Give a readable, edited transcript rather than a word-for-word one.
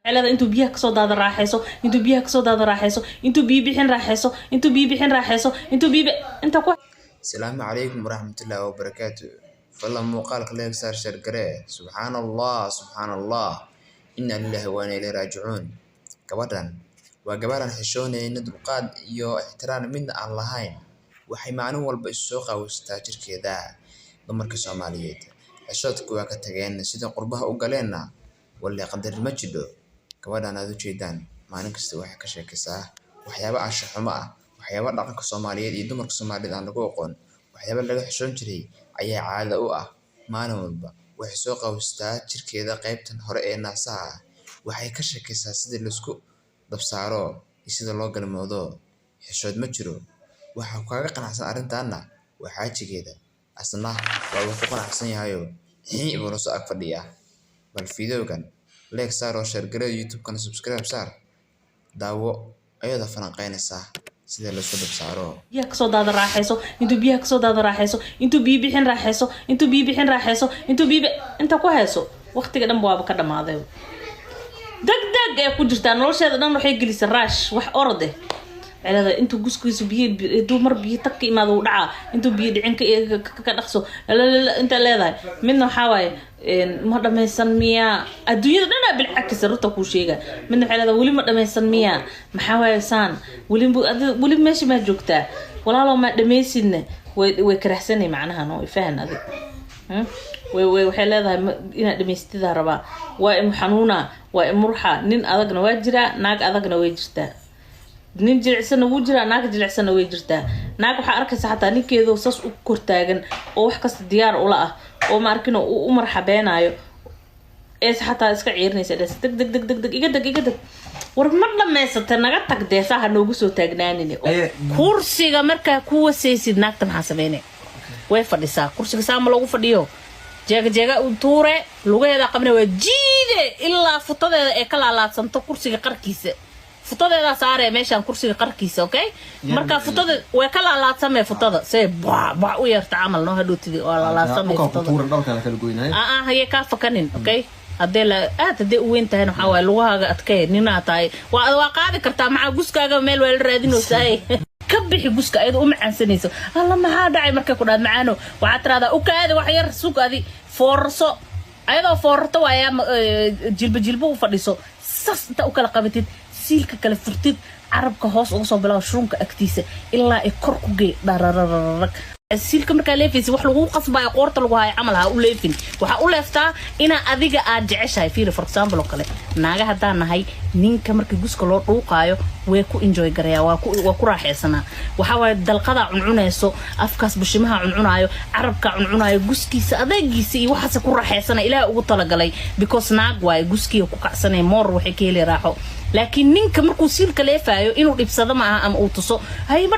على أنتو بيها كسود هذا راحيسو أنتو بيها كسود هذا راحيسو أنتو بيبيحين راحيسو أنتو بيبيحين راحيسو أنتو أنت كوا. السلام عليكم ورحمة الله وبركاته. فالله مقالك ليك صار شرقري. سبحان الله سبحان الله إنا لله وإنا إليه راجعون. كبرا وقبلا حشوني ندبقاد يو احترام من اللهين waxay maalin walba isoo qaawstaa jirkeeda dumarka Soomaaliyeed ashadku waa ka tageen sida qurbaha u galeena wali qadar ma jido gabadhan aad u jeedaan maalin kasta waxay ka sheekaysaa waxyaabo aan shaxmo ah waxyaabo dhaqanka Soomaaliyeed iyo dumarka Soomaaliyeed aan lagu aqoon waxyaabo laga xishoon jiray ayaa caado u ah maalin walba waxay soo qaawstaa jirkeeda qaybtan hore ee naasaha waxay ka sheekaysaa sida la isku dabsaaro iyo sida loo galmoodo xishood ma jiro waxa kaaga qanacsan arintaana waxa jigeeda asna waa ku qanacsan yahayo ibn soo ag fadhiya bal fiidowgan like saar oo share gareeyo YouTube kana subscribe saar daawo ayada falanqeynaysa sida la soo dabsaaro biyaha kasoo daada raaxayso intuu biyaha kasoo daada raaxayso intuu biyo bixin raaxayso intuu biyo bixin raaxayso intuu biyo inta ku hayso waqtiga dhan waaba ka dhamaaday degdeg ee ku jirta nolosheeda dhan waxay gelisay raash wax orode على أنتو جوسكويس بيه دومر بيه تكي ما ذو دعاء أنتو بيه دعين كدخسو لا أنت لا ذا منه حواي مرة ما يسميها الدنيا أنا بالعكس رتو كوشيجا منه على ذا ولي مرة ما يسميها محاوي سان ولي ماشي ما جوكتا ولا لو ما دميسين وكرهسني معناها نو يفهم هذا وحلا ذا إن دميستي ذا ربا ومحنونة ومرحة نين أذقنا واجرا ناق أذقنا واجرتا nin jilicsan ugu jira naag jilicsan way jirtaa naag waxa arkaysa xataa ninkeedu saas u kortaagan oo wax kasta diyaar u la ah oo ma arkin u marxabeenayo ee xataa iska ciirnaysa deg iga deg war ma dhameysata naga tagdee saha noogu soo taagnaanine kursiga marka ku wasaysid naagta maxaa sameeyay way fadhisaa kursiga saama lagu fadhiyo jeega u tuure lugeeda qabna waa jiide ilaa futadeeda ee kala laadsanto kursiga qarkiisa futadeeda saare meeshan kursiga qarkiisa okay marka futada way kala laadsamay futada say baa u yarta amal no hadhootidi oo la laadsamay futada tuuran dhalka la kala goynay haye ka fakanin okay hadee la hadee u weyntahay waxa way lugahaaga adkay nina tahay waa qaadi kartaa maca guskaaga meel weel raadinaysaa ka bixi guska ayada u macaansanayso alla maxaa dhacay markay ku dhaad macaano waxa tirada u kaadi wax yar suuqadi foorso ayada foorto waaya jilba u fadhiso sas inta u kala qabatid siilka kala furtid carabka hoos ugu soo bilaw shurunka agtiisa ilaa ay kor ku geey darararag siilka marka leefaysi wax lagu qasbayo qoorta lagu hayo amal ha u leefin waxa u leeftaa ina adiga aad jeceshahay fiir for example kale naaga hadaan nahay ninka markii guska loo dhuuqaayo way ku enjoy gareeyaa waa ku raaxeysana waxa way dalqada cuncunayso afkaas bishimaha cuncunaayo carabka cuncunaayo guskiisa adeegiisa iyo waxa ku raaxeysana ilaa ugu talagalay because naag way guskiga ku kacsanay moor waxay ka heli raaxo laakiin ninka markuu siilka leefayo inuu dhibsado ma aha ama uu tuso hay ma